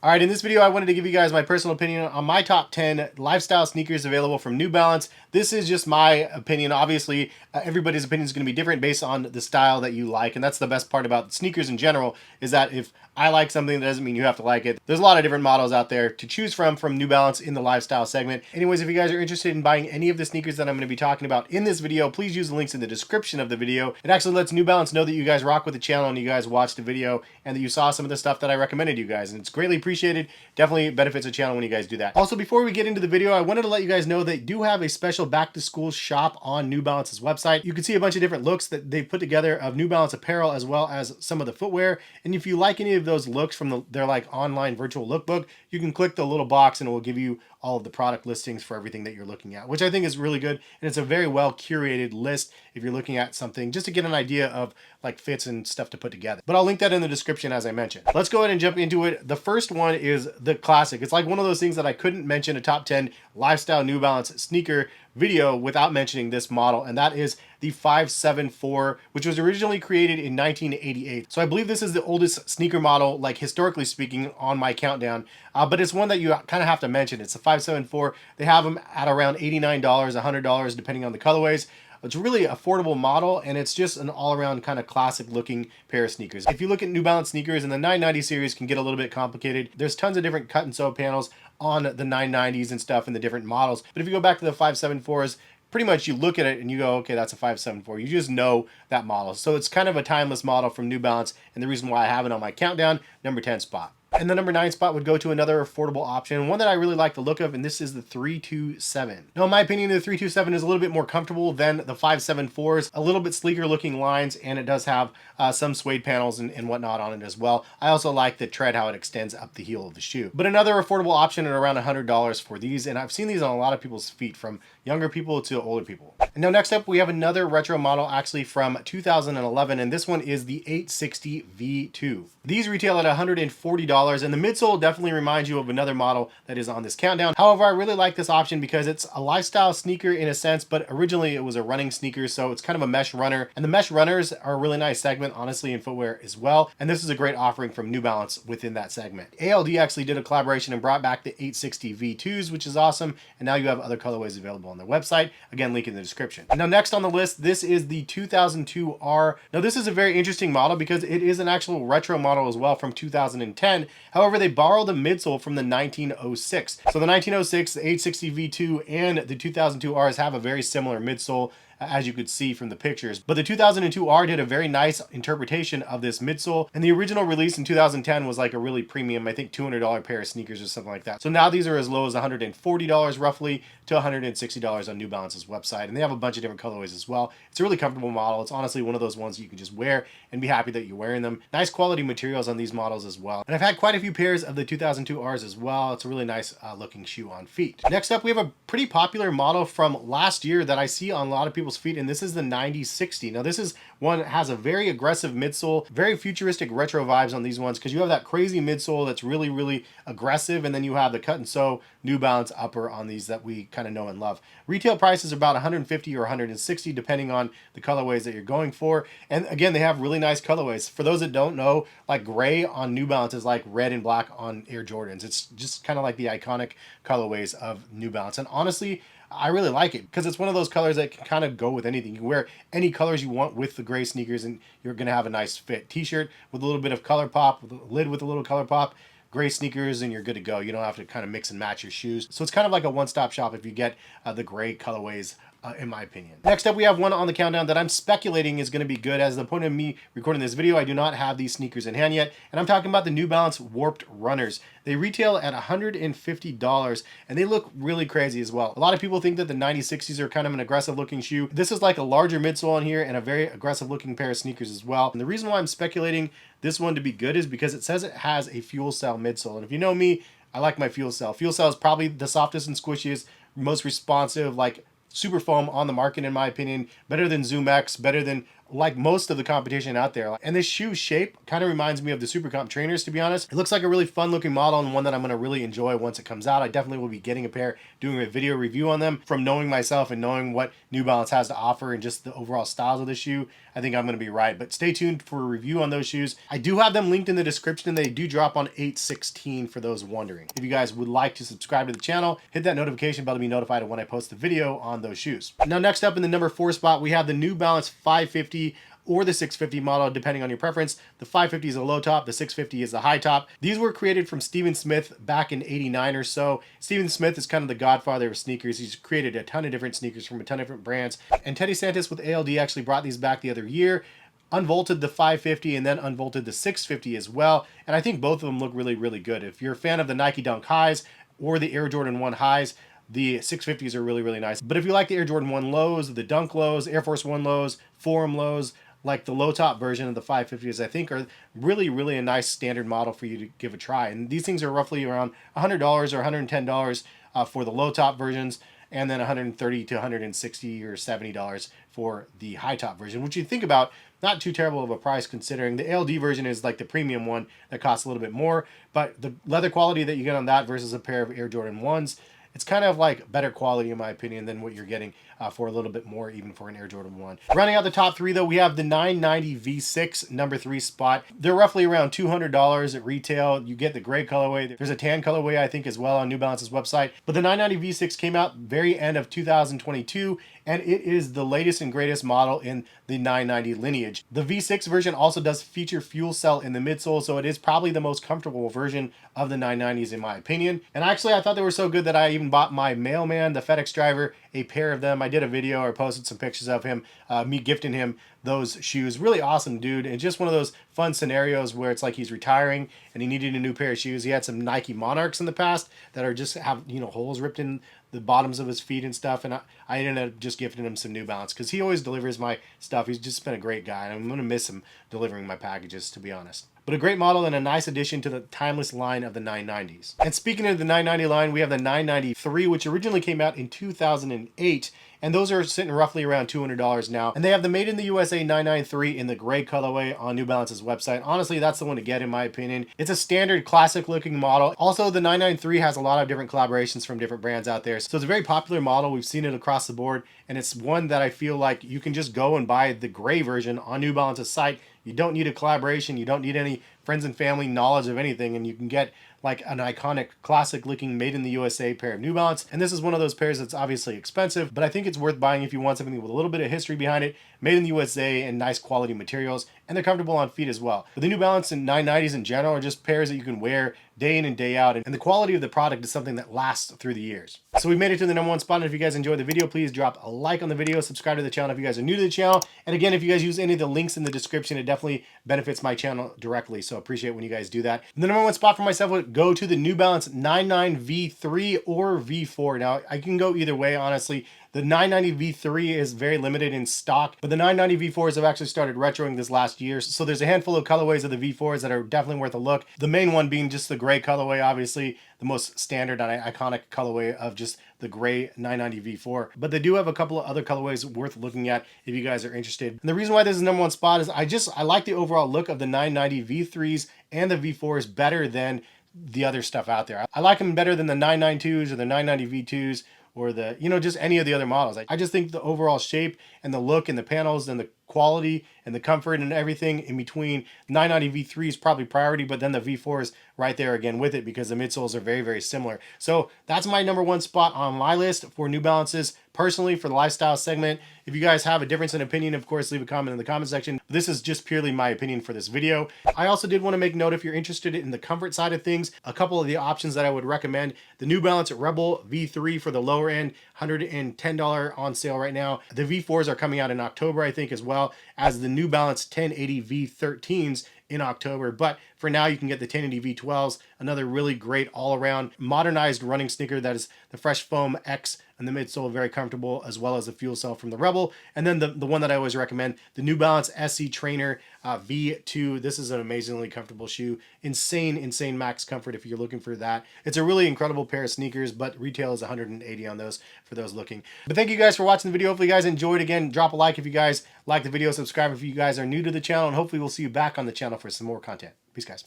All right, in this video, I wanted to give you guys my personal opinion on my top 10 lifestyle sneakers available from New Balance. This is just my opinion. Obviously, everybody's opinion is going to be different based on the style that you like. And that's the best part about sneakers in general, is that if I like something, that doesn't mean you have to like it. There's a lot of different models out there to choose from New Balance in the lifestyle segment. Anyways, if you guys are interested in buying any of the sneakers that I'm going to be talking about in this video, please use the links in the description of the video. It actually lets New Balance know that you guys rock with the channel and you guys watched the video and that you saw some of the stuff that I recommended you guys. And it's greatly appreciated. Definitely benefits the channel when you guys do that. Also, before we get into the video, I wanted to let you guys know they do have a special back to school shop on New Balance's website. You can see a bunch of different looks that they've put together of New Balance apparel as well as some of the footwear. And if you like any of those looks from their like online virtual lookbook, you can click the little box and it will give you all of the product listings for everything that you're looking at, which I think is really good. And it's a very well curated list if you're looking at something, just to get an idea of like fits and stuff to put together. But I'll link that in the description as I mentioned. Let's go ahead and jump into it. The first one is the classic. It's like one of those things that I couldn't mention a top 10 lifestyle New Balance sneaker video without mentioning this model, and that is the 574, which was originally created in 1988. So I believe this is the oldest sneaker model, like historically speaking, on my countdown, but it's one that you kind of have to mention. It's a 574. They have them at around $89, $100, depending on the colorways. It's a really affordable model, and it's just an all-around kind of classic looking pair of sneakers. If you look at New Balance sneakers, and the 990 series can get a little bit complicated. There's tons of different cut and sew panels on the 990s and stuff in the different models. But if you go back to the 574s, pretty much you look at it and you go, okay, that's a 574. You just know that model. So it's kind of a timeless model from New Balance, and the reason why I have it on my countdown, number 10 spot. And the number 9 spot would go to another affordable option, one that I really like the look of, and this is the 327. Now, in my opinion, the 327 is a little bit more comfortable than the 574s, a little bit sleeker looking lines, and it does have some suede panels and whatnot on it as well. I also like the tread, how it extends up the heel of the shoe. But another affordable option at around $100 for these, and I've seen these on a lot of people's feet, from younger people to older people. And now next up, we have another retro model actually from 2011, and this one is the 860 V2. These retail at $140. And the midsole definitely reminds you of another model that is on this countdown. However, I really like this option because it's a lifestyle sneaker in a sense, but originally it was a running sneaker, so it's kind of a mesh runner. And the mesh runners are a really nice segment, honestly, in footwear as well. And this is a great offering from New Balance within that segment. ALD actually did a collaboration and brought back the 860 V2s, which is awesome. And now you have other colorways available on their website. Again, link in the description. Now, next on the list, this is the 2002R. Now, this is a very interesting model because it is an actual retro model as well from 2010. However, they borrowed the midsole from the 1906. So the 1906, the 860 V2, and the 2002Rs have a very similar midsole, as you could see from the pictures. But the 2002R did a very nice interpretation of this midsole, and the original release in 2010 was like a really premium, I think $200 pair of sneakers or something like that. So now these are as low as $140 roughly to $160 on New Balance's website, and they have a bunch of different colorways as well. It's a really comfortable model. It's honestly one of those ones you can just wear and be happy that you're wearing them. Nice quality materials on these models as well. And I've had quite a few pairs of the 2002Rs as well. It's a really nice looking shoe on feet. Next up, we have a pretty popular model from last year that I see on a lot of people's feet, and this is the 9060. Now, this is one that has a very aggressive midsole, very futuristic retro vibes on these ones, because you have that crazy midsole that's really, really aggressive, and then you have the cut and sew New Balance upper on these that we kind of know and love. Retail price is about $150 or $160 depending on the colorways that you're going for. And again, they have really nice colorways. For those that don't know, like gray on New Balance is like red and black on Air Jordans. It's just kind of like the iconic colorways of New Balance. And honestly, I really like it because it's one of those colors that can kind of go with anything. You can wear any colors you want with the gray sneakers and you're going to have a nice fit. T-shirt with a little bit of color pop, with a lid with a little color pop, gray sneakers, and you're good to go. You don't have to kind of mix and match your shoes. So it's kind of like a one-stop shop if you get the gray colorways, in my opinion. Next up, we have one on the countdown that I'm speculating is going to be good. As the point of me recording this video, I do not have these sneakers in hand yet, and I'm talking about the New Balance Warped Runners. They retail at $150, and they look really crazy as well. A lot of people think that the 9060s are kind of an aggressive looking shoe. This is like a larger midsole on here and a very aggressive looking pair of sneakers as well. And the reason why I'm speculating this one to be good is because it says it has a fuel cell midsole. And if you know me, I like my fuel cell. Fuel cell is probably the softest and squishiest, most responsive, like super foam on the market, in my opinion. Better than Zoom X, better than like most of the competition out there. And this shoe shape kind of reminds me of the Super Comp trainers, to be honest. It looks like a really fun looking model and one that I'm going to really enjoy once it comes out. I definitely will be getting a pair, doing a video review on them. From knowing myself and knowing what New Balance has to offer and just the overall styles of the shoe, I think I'm going to be right. But stay tuned for a review on those shoes. I do have them linked in the description, and they do drop on 8/16 for those wondering. If you guys would like to subscribe to the channel, hit that notification bell to be notified of when I post the video on those shoes. Now, next up in the number 4 spot, we have the New Balance 550 or the 650 model, depending on your preference. The 550 is the low top, the 650 is the high top. These were created from Steven Smith back in '89 or so. Steven Smith is kind of the godfather of sneakers. He's created a ton of different sneakers from a ton of different brands. And Teddy Santis with ALD actually brought these back the other year, unvolted the 550 and then unvolted the 650 as well. And I think both of them look really, really good. If you're a fan of the Nike Dunk highs or the Air Jordan 1 highs, the 650s are really, really nice. But if you like the Air Jordan 1 lows, the Dunk lows, Air Force 1 lows, Forum lows, like the low top version of the 550s, I think are really, really a nice standard model for you to give a try. And these things are roughly around $100 or $110 for the low top versions, and then $130 to $160 or $70 for the high top version, which you think about, not too terrible of a price considering the ALD version is like the premium one that costs a little bit more, but the leather quality that you get on that versus a pair of Air Jordan 1s, it's kind of like better quality in my opinion than what you're getting for a little bit more even for an Air Jordan 1. Rounding out the top 3 though, we have the 990 V6 number 3 spot. They're roughly around $200 at retail. You get the gray colorway. There's a tan colorway I think as well on New Balance's website. But the 990 V6 came out very end of 2022 and it is the latest and greatest model in the 990 lineage. The V6 version also does feature fuel cell in the midsole, so it is probably the most comfortable version of the 990s in my opinion. And actually I thought they were so good that I even bought my mailman, the FedEx Driver, a pair of them. I did a video or posted some pictures of him, me gifting him those shoes. Really awesome dude. And just one of those fun scenarios where it's like he's retiring and he needed a new pair of shoes. He had some Nike Monarchs in the past that are just have, you know, holes ripped in the bottoms of his feet and stuff, and I ended up just gifting him some New Balance because he always delivers my stuff. He's just been a great guy, and I'm going to miss him delivering my packages, to be honest. But a great model and a nice addition to the timeless line of the 990s. And speaking of the 990 line, we have the 993, which originally came out in 2008, and those are sitting roughly around $200 now. And they have the Made in the USA 993 in the gray colorway on New Balance's website. Honestly, that's the one to get in my opinion. It's a standard classic looking model. Also, the 993 has a lot of different collaborations from different brands out there. So it's a very popular model. We've seen it across the board, and it's one that I feel like you can just go and buy the gray version on New Balance's site. You don't need a collaboration. You don't need any friends and family knowledge of anything, and you can get like an iconic classic looking Made in the USA pair of New Balance. And this is one of those pairs that's obviously expensive, but I think it's worth buying if you want something with a little bit of history behind it, made in the USA and nice quality materials, and they're comfortable on feet as well. But the New Balance and 990s in general are just pairs that you can wear day in and day out, and the quality of the product is something that lasts through the years. So we made it to the number 1 spot, and if you guys enjoyed the video, please drop a like on the video, subscribe to the channel if you guys are new to the channel, and again, if you guys use any of the links in the description, it definitely benefits my channel directly, so appreciate when you guys do that. And the number 1 spot for myself would go to the New Balance 99 V3 or V4. Now, I can go either way, honestly. The 990 V3 is very limited in stock, but the 990 V4s have actually started retroing this last year. So there's a handful of colorways of the V4s that are definitely worth a look. The main one being just the gray colorway, obviously the most standard and iconic colorway of just the gray 990 V4. But they do have a couple of other colorways worth looking at if you guys are interested. And the reason why this is the number 1 spot is I like the overall look of the 990 V3s and the V4s better than the other stuff out there. I like them better than the 992s or the 990 V2s or the, you know, just any of the other models. I just think the overall shape and the look and the panels and the quality and the comfort and everything in between 990 V3 is probably priority, but then the V4 is right there again with it because the midsoles are very, very similar. So that's my number 1 spot on my list for New Balances personally for the lifestyle segment. If you guys have a difference in opinion, of course, leave a comment in the comment section. This is just purely my opinion for this video. I also did want to make note, if you're interested in the comfort side of things, a couple of the options that I would recommend: the New Balance Rebel V3 for the lower end, $110 on sale right now. The V4s are coming out in October, I think, as well as the New Balance 1080 V13s in October. But for now, you can get the 1080 V12s, another really great all-around modernized running sneaker that is the Fresh Foam X and the midsole, very comfortable, as well as the fuel cell from the Rebel. And then the one that I always recommend, the New Balance SC Trainer V2. This is an amazingly comfortable shoe. Insane max comfort if you're looking for that. It's a really incredible pair of sneakers, but retail is $180 on those for those looking. But thank you guys for watching the video. Hopefully you guys enjoyed. Again, drop a like if you guys like the video, subscribe if you guys are new to the channel, and hopefully we'll see you back on the channel for some more content. Peace, guys.